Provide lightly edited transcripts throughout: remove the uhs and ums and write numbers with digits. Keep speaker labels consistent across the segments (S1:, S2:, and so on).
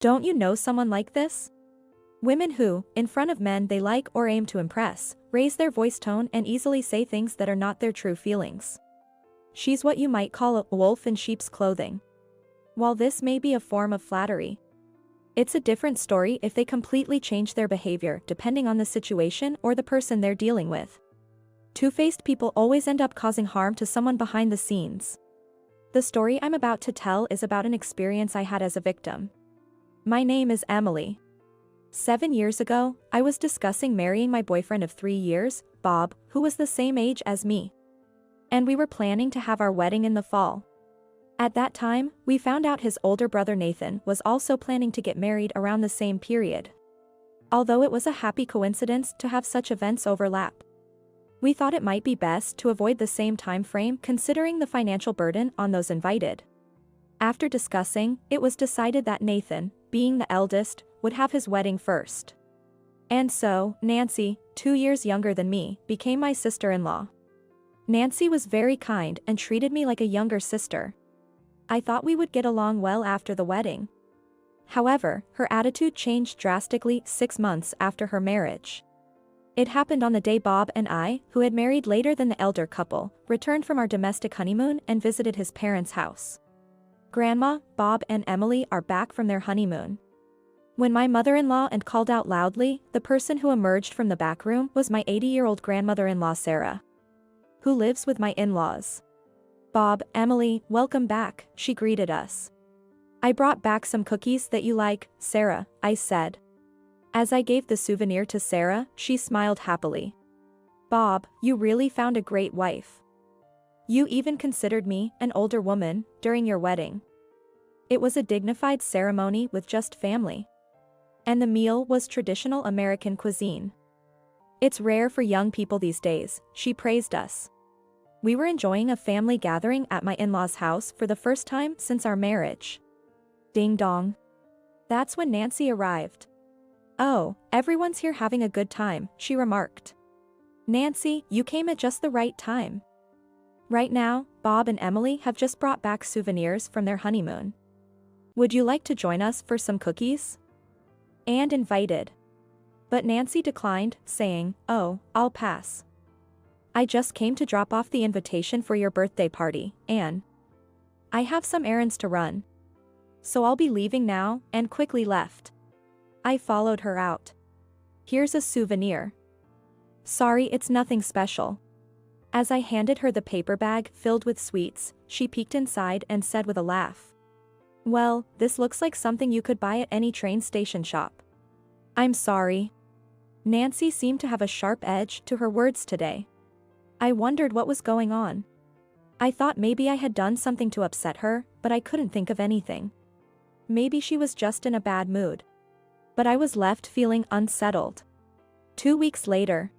S1: Don't you know someone like this? Women who, in front of men they like or aim to impress, raise their voice tone and easily say things that are not their true feelings. She's what you might call a wolf in sheep's clothing. While this may be a form of flattery, it's a different story if they completely change their behavior depending on the situation or the person they're dealing with. Two-faced people always end up causing harm to someone behind the scenes. The story I'm about to tell is about an experience I had as a victim. My name is Emily. 7 years ago, I was discussing marrying my boyfriend of 3 years, Bob, who was the same age as me. And we were planning to have our wedding in the fall. At that time, we found out his older brother Nathan was also planning to get married around the same period. Although it was a happy coincidence to have such events overlap, we thought it might be best to avoid the same time frame considering the financial burden on those invited. After discussing, it was decided that Nathan, being the eldest, would have his wedding first. And so, Nancy, 2 years younger than me, became my sister-in-law. Nancy was very kind and treated me like a younger sister. I thought we would get along well after the wedding. However, her attitude changed drastically 6 months after her marriage. It happened on the day Bob and I, who had married later than the elder couple, returned from our domestic honeymoon and visited his parents' house. Grandma, Bob and Emily are back from their honeymoon. When my mother-in-law and called out loudly, the person who emerged from the back room was my 80-year-old grandmother-in-law Sarah, who lives with my in-laws. Bob, Emily, welcome back, she greeted us. I brought back some cookies that you like, Sarah, I said. As I gave the souvenir to Sarah, she smiled happily. Bob, you really found a great wife. You even considered me, an older woman, during your wedding. It was a dignified ceremony with just family. And the meal was traditional American cuisine. It's rare for young people these days, she praised us. We were enjoying a family gathering at my in-laws' house for the first time since our marriage. Ding dong. That's when Nancy arrived. Oh, everyone's here having a good time, she remarked. Nancy, you came at just the right time. Right now, Bob and Emily have just brought back souvenirs from their honeymoon. Would you like to join us for some cookies? And invited. But Nancy declined, saying, oh, I'll pass. I just came to drop off the invitation for your birthday party, Anne. I have some errands to run. So I'll be leaving now, and quickly left. I followed her out. Here's a souvenir. Sorry, it's nothing special. As I handed her the paper bag filled with sweets, she peeked inside and said with a laugh. Well, this looks like something you could buy at any train station shop. I'm sorry. Nancy seemed to have a sharp edge to her words today. I wondered what was going on. I thought maybe I had done something to upset her, but I couldn't think of anything. Maybe she was just in a bad mood. But I was left feeling unsettled. 2 weeks later,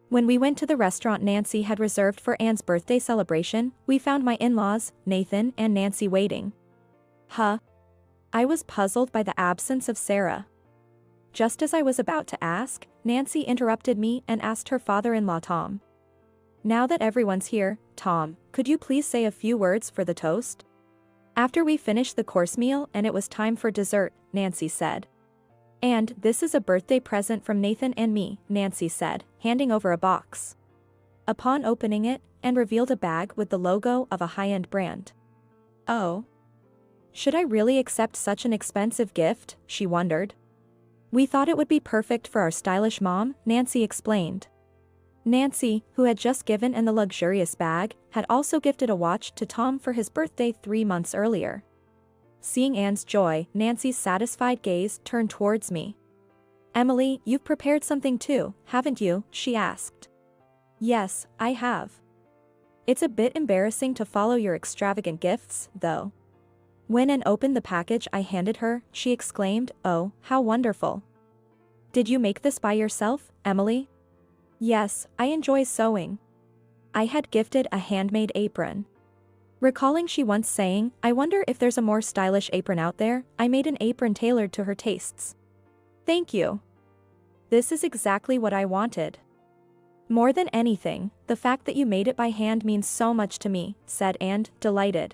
S1: when we went to the restaurant Nancy had reserved for Anne's birthday celebration, we found my in-laws, Nathan and Nancy waiting. Huh? I was puzzled by the absence of Sarah. Just as I was about to ask, Nancy interrupted me and asked her father-in-law Tom. Now that everyone's here, Tom, could you please say a few words for the toast? After we finished the course meal and it was time for dessert, Nancy said. And this is a birthday present from Nathan and me, Nancy said, handing over a box. Upon opening it, Anne revealed a bag with the logo of a high-end brand. Oh. Should I really accept such an expensive gift, she wondered. We thought it would be perfect for our stylish mom, Nancy explained. Nancy, who had just given Anne the luxurious bag, had also gifted a watch to Tom for his birthday 3 months earlier. Seeing Anne's joy, Nancy's satisfied gaze turned towards me. Emily, you've prepared something too, haven't you? She asked. Yes, I have. It's a bit embarrassing to follow your extravagant gifts, though. When Anne opened the package I handed her, she exclaimed, oh, how wonderful. Did you make this by yourself, Emily? Yes, I enjoy sewing. I had gifted a handmade apron. Recalling she once saying, I wonder if there's a more stylish apron out there, I made an apron tailored to her tastes. Thank you. This is exactly what I wanted. More than anything, the fact that you made it by hand means so much to me, said Anne, delighted.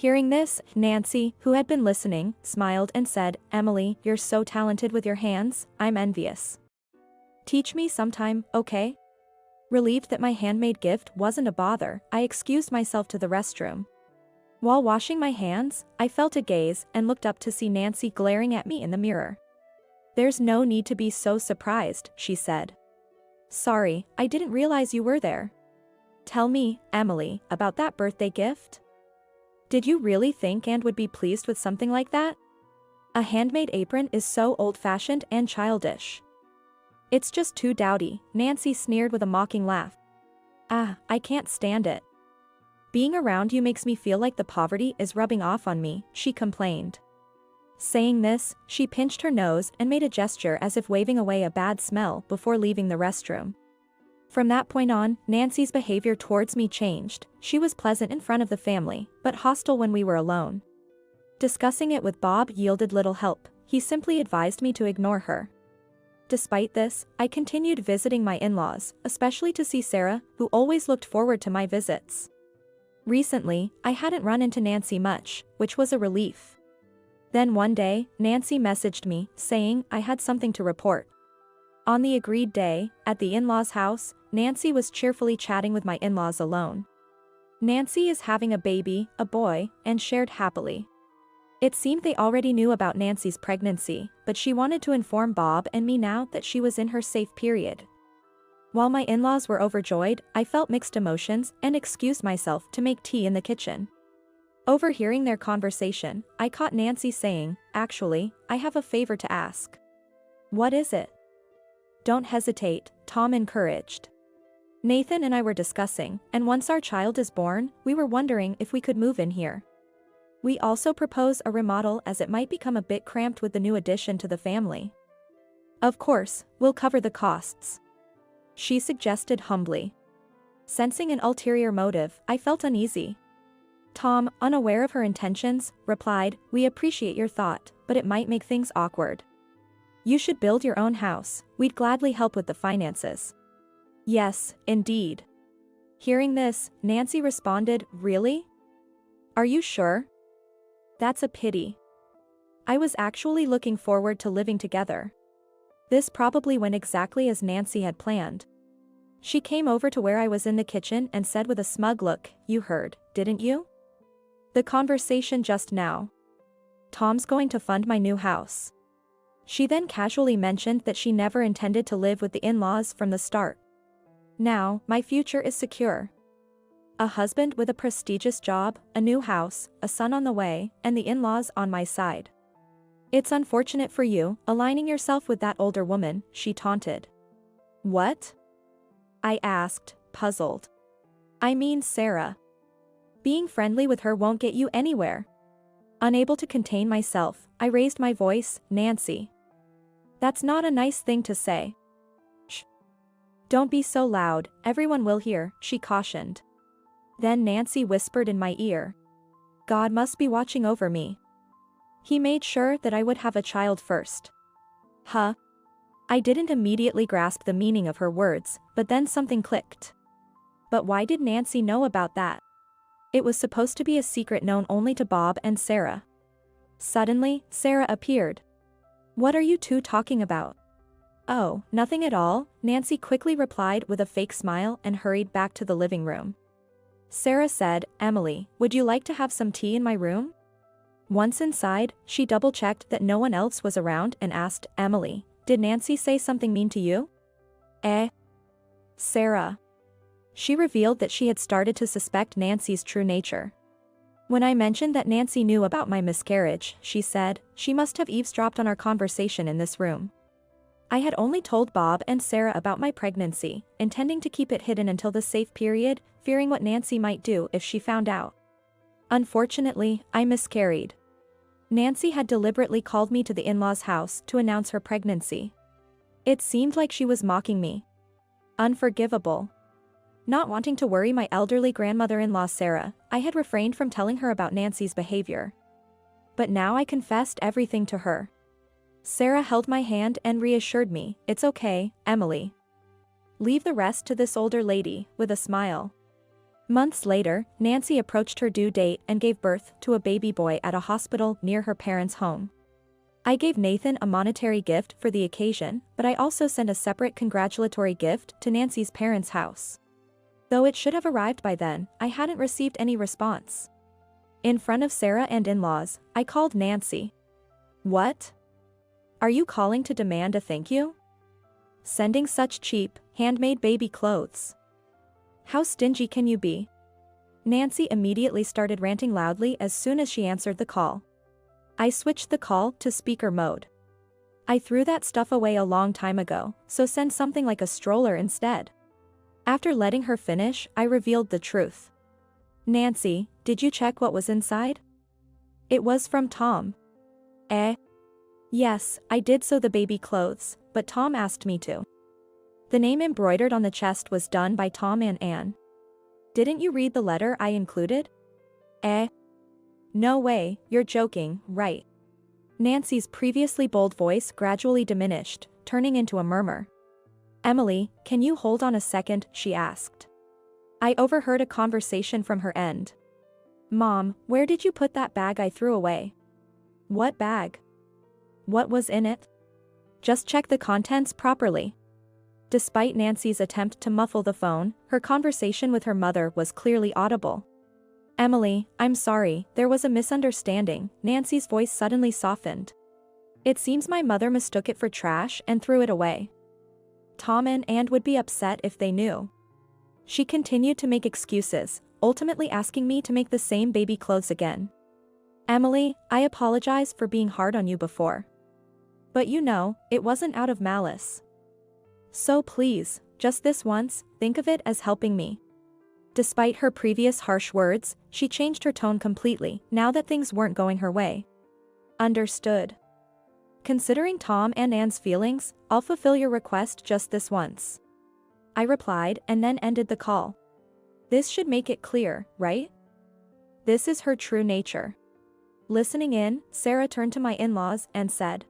S1: Hearing this, Nancy, who had been listening, smiled and said, "Emily, you're so talented with your hands, I'm envious. Teach me sometime, okay?" Relieved that my handmade gift wasn't a bother, I excused myself to the restroom. While washing my hands, I felt a gaze and looked up to see Nancy glaring at me in the mirror. "There's no need to be so surprised," she said. "Sorry, I didn't realize you were there. Tell me, Emily, about that birthday gift? Did you really think Anne would be pleased with something like that? A handmade apron is so old-fashioned and childish." "It's just too dowdy," Nancy sneered with a mocking laugh. "Ah, I can't stand it. Being around you makes me feel like the poverty is rubbing off on me," she complained. Saying this, she pinched her nose and made a gesture as if waving away a bad smell before leaving the restroom. From that point on, Nancy's behavior towards me changed. She was pleasant in front of the family, but hostile when we were alone. Discussing it with Bob yielded little help. He simply advised me to ignore her. Despite this, I continued visiting my in-laws, especially to see Sarah, who always looked forward to my visits. Recently, I hadn't run into Nancy much, which was a relief. Then one day, Nancy messaged me, saying I had something to report. On the agreed day, at the in-laws' house, Nancy was cheerfully chatting with my in-laws alone. Nancy is having a baby, a boy, and shared happily. It seemed they already knew about Nancy's pregnancy, but she wanted to inform Bob and me now that she was in her safe period. While my in-laws were overjoyed, I felt mixed emotions and excused myself to make tea in the kitchen. Overhearing their conversation, I caught Nancy saying, "Actually, I have a favor to ask." "What is it?" "Don't hesitate," Tom encouraged. "Nathan and I were discussing, and once our child is born, we were wondering if we could move in here. We also propose a remodel as it might become a bit cramped with the new addition to the family. Of course, we'll cover the costs," she suggested humbly. Sensing an ulterior motive, I felt uneasy. Tom, unaware of her intentions, replied, "We appreciate your thought, but it might make things awkward. You should build your own house, we'd gladly help with the finances." "Yes, indeed." Hearing this, Nancy responded, "Really? Are you sure? That's a pity. I was actually looking forward to living together." This probably went exactly as Nancy had planned. She came over to where I was in the kitchen and said with a smug look, "You heard, didn't you? The conversation just now. Tom's going to fund my new house." She then casually mentioned that she never intended to live with the in-laws from the start. "Now, my future is secure. A husband with a prestigious job, a new house, a son on the way, and the in-laws on my side. It's unfortunate for you, aligning yourself with that older woman," she taunted. "What?" I asked, puzzled. "I mean Sarah. Being friendly with her won't get you anywhere." Unable to contain myself, I raised my voice, "Nancy. That's not a nice thing to say." "Shh. Don't be so loud, everyone will hear," she cautioned. Then Nancy whispered in my ear, "God must be watching over me. He made sure that I would have a child first." Huh? I didn't immediately grasp the meaning of her words, but then something clicked. But why did Nancy know about that? It was supposed to be a secret known only to Bob and Sarah. Suddenly, Sarah appeared. "What are you two talking about?" "Oh, nothing at all," Nancy quickly replied with a fake smile and hurried back to the living room. Sarah said, "Emily, would you like to have some tea in my room?" Once inside, she double-checked that no one else was around and asked, "Emily, did Nancy say something mean to you?" Sarah. She revealed that she had started to suspect Nancy's true nature. When I mentioned that Nancy knew about my miscarriage, she said, "She must have eavesdropped on our conversation in this room." I had only told Bob and Sarah about my pregnancy, intending to keep it hidden until the safe period, fearing what Nancy might do if she found out. Unfortunately, I miscarried. Nancy had deliberately called me to the in-laws' house to announce her pregnancy. It seemed like she was mocking me. Unforgivable. Not wanting to worry my elderly grandmother-in-law Sarah, I had refrained from telling her about Nancy's behavior. But now I confessed everything to her. Sarah held my hand and reassured me, "It's okay, Emily. Leave the rest to this older lady," with a smile. Months later, Nancy approached her due date and gave birth to a baby boy at a hospital near her parents' home. I gave Nathan a monetary gift for the occasion, but I also sent a separate congratulatory gift to Nancy's parents' house. Though it should have arrived by then, I hadn't received any response. In front of Sarah and in-laws, I called Nancy. "What? Are you calling to demand a thank you? Sending such cheap, handmade baby clothes? How stingy can you be?" Nancy immediately started ranting loudly as soon as she answered the call. I switched the call to speaker mode. "I threw that stuff away a long time ago, so send something like a stroller instead." After letting her finish, I revealed the truth. "Nancy, did you check what was inside? It was from Tom." "Eh? Yes, I did, so the baby clothes, but Tom asked me to." The name embroidered on the chest was done by Tom and Anne. "Didn't you read the letter I included?" "Eh? No way, you're joking, right?" Nancy's previously bold voice gradually diminished, turning into a murmur. "Emily, can you hold on a second?" she asked. I overheard a conversation from her end. "Mom, where did you put that bag I threw away?" "What bag? What was in it?" "Just check the contents properly." Despite Nancy's attempt to muffle the phone, her conversation with her mother was clearly audible. "Emily, I'm sorry, there was a misunderstanding." Nancy's voice suddenly softened. "It seems my mother mistook it for trash and threw it away. Tom and Anne would be upset if they knew." She continued to make excuses, ultimately asking me to make the same baby clothes again. "Emily, I apologize for being hard on you before. But you know, it wasn't out of malice. So please, just this once, think of it as helping me." Despite her previous harsh words, she changed her tone completely, now that things weren't going her way. "Understood. Considering Tom and Anne's feelings, I'll fulfill your request just this once." I replied and then ended the call. This should make it clear, right? This is her true nature. Listening in, Sarah turned to my in-laws and said.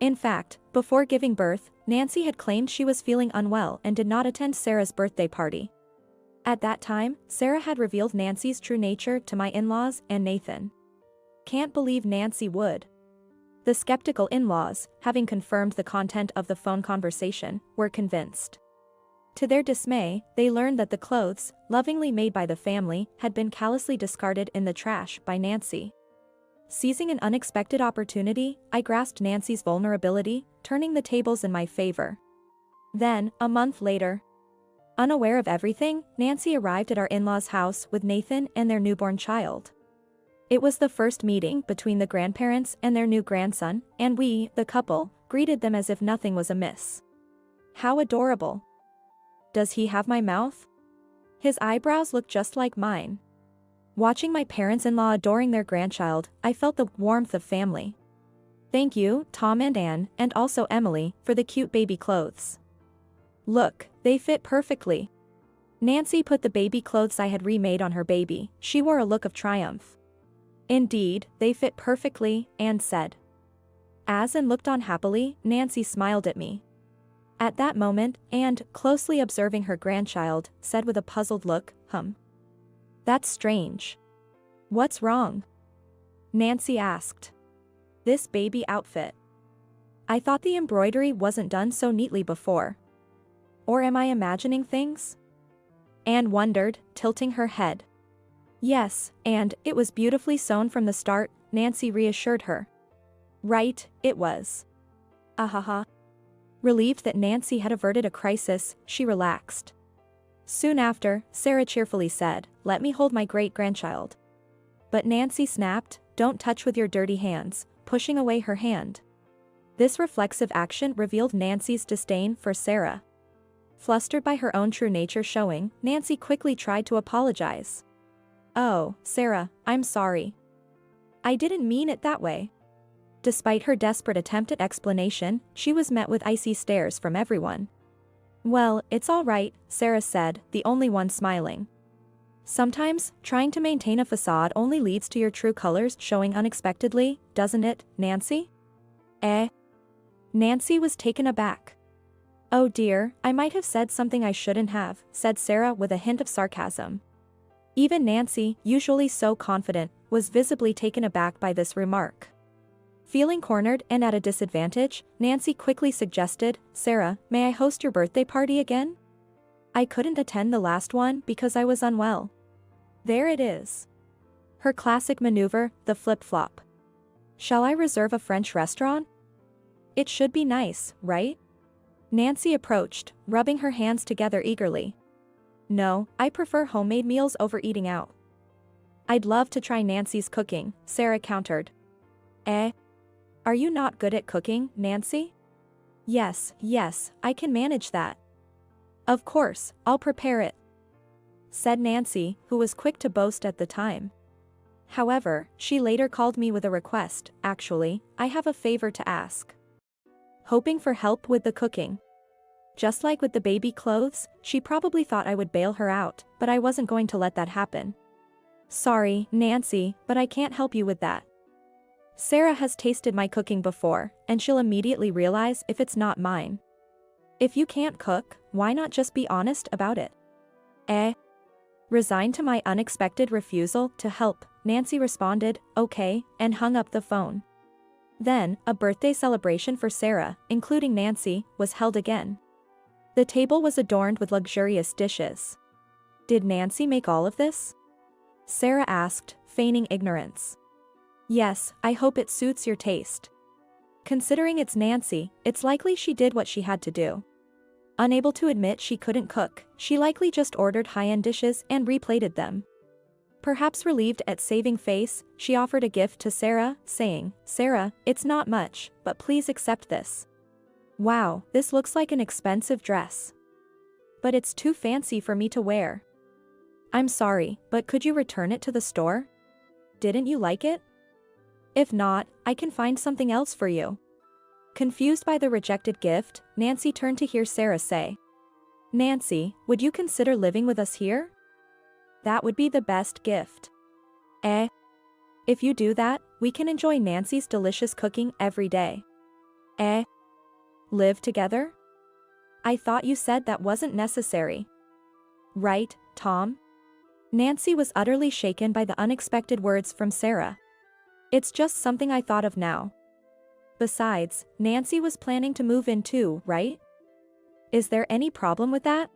S1: In fact, before giving birth, Nancy had claimed she was feeling unwell and did not attend Sarah's birthday party. At that time, Sarah had revealed Nancy's true nature to my in-laws and Nathan. Can't believe Nancy would. The skeptical in-laws, having confirmed the content of the phone conversation, were convinced. To their dismay, they learned that the clothes, lovingly made by the family, had been callously discarded in the trash by Nancy. Seizing an unexpected opportunity, I grasped Nancy's vulnerability, turning the tables in my favor. Then, a month later, unaware of everything, Nancy arrived at our in-laws' house with Nathan and their newborn child. It was the first meeting between the grandparents and their new grandson, and we, the couple, greeted them as if nothing was amiss. How adorable. Does he have my mouth? His eyebrows look just like mine. Watching my parents-in-law adoring their grandchild, I felt the warmth of family. Thank you, Tom and Anne, and also Emily, for the cute baby clothes. Look, they fit perfectly. Nancy put the baby clothes I had remade on her baby. She wore a look of triumph. Indeed, they fit perfectly, Anne said. As Anne looked on happily, Nancy smiled at me. At that moment, Anne, closely observing her grandchild, said with a puzzled look, That's strange. What's wrong? Nancy asked. This baby outfit. I thought the embroidery wasn't done so neatly before. Or am I imagining things? Anne wondered, tilting her head. Yes, and it was beautifully sewn from the start, Nancy reassured her. Right, it was. Ahaha. Relieved that Nancy had averted a crisis, she relaxed. Soon after, Sarah cheerfully said, Let me hold my great-grandchild. But Nancy snapped, Don't touch with your dirty hands, pushing away her hand. This reflexive action revealed Nancy's disdain for Sarah. Flustered by her own true nature showing, Nancy quickly tried to apologize. Oh, Sarah, I'm sorry. I didn't mean it that way. Despite her desperate attempt at explanation, she was met with icy stares from everyone. Well, it's all right, Sarah said, the only one smiling. Sometimes, trying to maintain a facade only leads to your true colors showing unexpectedly, doesn't it, Nancy? Nancy was taken aback. Oh dear, I might have said something I shouldn't have, said Sarah with a hint of sarcasm. Even Nancy, usually so confident, was visibly taken aback by this remark. Feeling cornered and at a disadvantage, Nancy quickly suggested, "Sarah, may I host your birthday party again? I couldn't attend the last one because I was unwell." There it is. Her classic maneuver, the flip-flop. Shall I reserve a French restaurant? It should be nice, right? Nancy approached, rubbing her hands together eagerly. No, I prefer homemade meals over eating out. I'd love to try Nancy's cooking, Sarah countered. Are you not good at cooking, Nancy? Yes, I can manage that. Of course, I'll prepare it, said Nancy, who was quick to boast at the time. However, she later called me with a request. Actually, I have a favor to ask. Hoping for help with the cooking. Just like with the baby clothes, she probably thought I would bail her out, but I wasn't going to let that happen. Sorry, Nancy, but I can't help you with that. Sarah has tasted my cooking before, and she'll immediately realize if it's not mine. If you can't cook, why not just be honest about it? Resigned to my unexpected refusal to help, Nancy responded, "Okay," and hung up the phone. Then, a birthday celebration for Sarah, including Nancy, was held again. The table was adorned with luxurious dishes. Did Nancy make all of this? Sarah asked, feigning ignorance. Yes, I hope it suits your taste. Considering it's Nancy, it's likely she did what she had to do. Unable to admit she couldn't cook, she likely just ordered high-end dishes and replated them. Perhaps relieved at saving face, she offered a gift to Sarah, saying, "Sarah, it's not much, but please accept this. Wow, this looks like an expensive dress. But it's too fancy for me to wear. I'm sorry, but could you return it to the store? Didn't you like it? If not, I can find something else for you." Confused by the rejected gift, Nancy turned to hear Sarah say, "Nancy, would you consider living with us here? That would be the best gift." If you do that, we can enjoy Nancy's delicious cooking every day. Live together? I thought you said that wasn't necessary. Right, Tom? Nancy was utterly shaken by the unexpected words from Sarah. It's just something I thought of now. Besides, Nancy was planning to move in too, right? Is there any problem with that?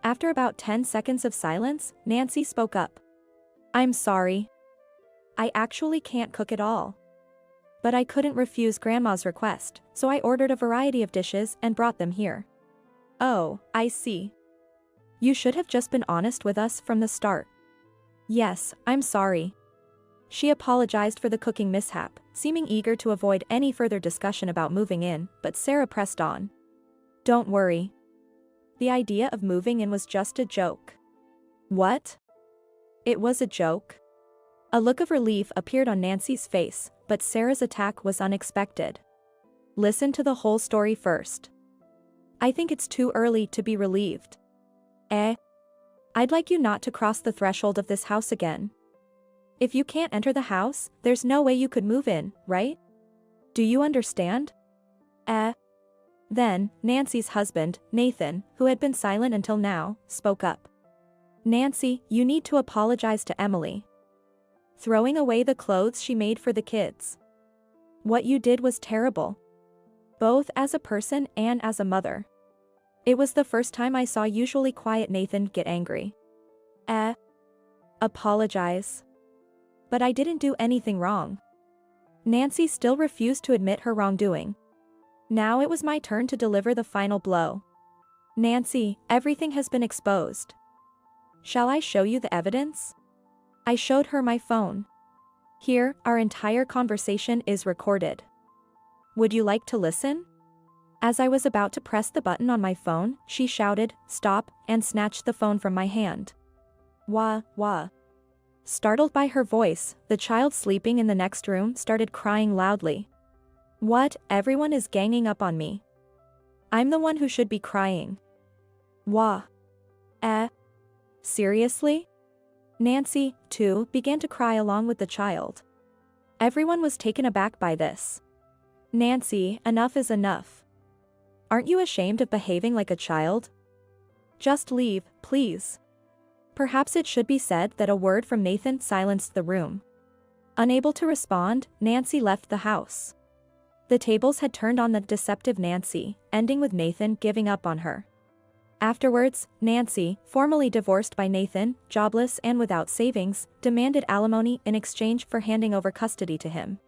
S1: After about 10 seconds of silence, Nancy spoke up. I'm sorry. I actually can't cook at all. But I couldn't refuse Grandma's request, so I ordered a variety of dishes and brought them here. Oh, I see. You should have just been honest with us from the start. Yes, I'm sorry. She apologized for the cooking mishap, seeming eager to avoid any further discussion about moving in, but Sarah pressed on. Don't worry. The idea of moving in was just a joke. What? It was a joke? A look of relief appeared on Nancy's face, but Sarah's attack was unexpected. Listen to the whole story first. I think it's too early to be relieved. I'd like you not to cross the threshold of this house again. If you can't enter the house, there's no way you could move in, right? Do you understand? Then, Nancy's husband, Nathan, who had been silent until now, spoke up. Nancy, you need to apologize to Emily. Throwing away the clothes she made for the kids. What you did was terrible. Both as a person and as a mother. It was the first time I saw usually quiet Nathan get angry. Apologize. But I didn't do anything wrong. Nancy still refused to admit her wrongdoing. Now it was my turn to deliver the final blow. Nancy, everything has been exposed. Shall I show you the evidence? I showed her my phone. Here, our entire conversation is recorded. Would you like to listen? As I was about to press the button on my phone, she shouted, "Stop," and snatched the phone from my hand. Wah. Startled by her voice, the child sleeping in the next room started crying loudly. What? Everyone is ganging up on me. I'm the one who should be crying. Wah. Seriously? Nancy, too, began to cry along with the child. Everyone was taken aback by this. Nancy, enough is enough. Aren't you ashamed of behaving like a child? Just leave, please. Perhaps it should be said that a word from Nathan silenced the room. Unable to respond, Nancy left the house. The tables had turned on the deceptive Nancy, ending with Nathan giving up on her. Afterwards, Nancy, formally divorced by Nathan, jobless and without savings, demanded alimony in exchange for handing over custody to him.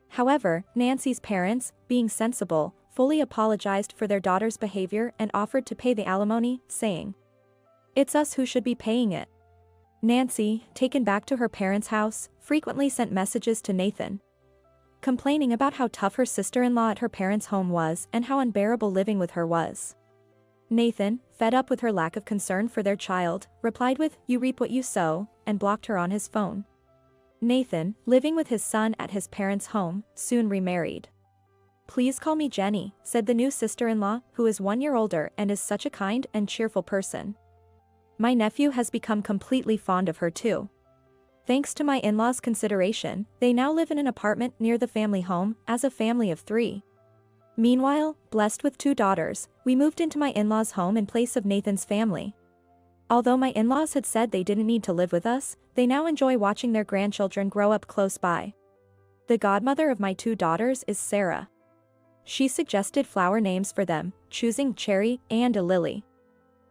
S1: However, Nancy's parents, being sensible, fully apologized for their daughter's behavior and offered to pay the alimony, saying, "It's us who should be paying it." Nancy, taken back to her parents' house, frequently sent messages to Nathan, complaining about how tough her sister-in-law at her parents' home was and how unbearable living with her was. Nathan, fed up with her lack of concern for their child, replied with, "You reap what you sow," and blocked her on his phone. Nathan, living with his son at his parents' home, soon remarried. "Please call me Jenny," said the new sister-in-law, who is 1 year older and is such a kind and cheerful person. "My nephew has become completely fond of her too. Thanks to my in-laws' consideration, they now live in an apartment near the family home, as a family of 3. Meanwhile, blessed with 2 daughters, we moved into my in-laws' home in place of Nathan's family. Although my in-laws had said they didn't need to live with us, they now enjoy watching their grandchildren grow up close by. The godmother of my 2 daughters is Sarah. She suggested flower names for them, choosing Cherry and a Lily.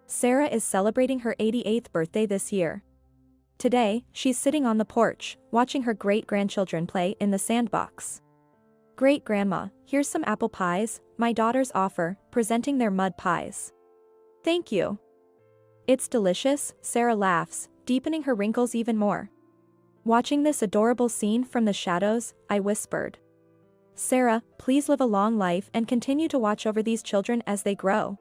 S1: Sarah is celebrating her 88th birthday this year. Today, she's sitting on the porch, watching her great-grandchildren play in the sandbox. "Great-grandma, here's some apple pies," my daughters offer, presenting their mud pies. "Thank you." "It's delicious," Sarah laughs, deepening her wrinkles even more. Watching this adorable scene from the shadows, I whispered, "Sarah, please live a long life and continue to watch over these children as they grow."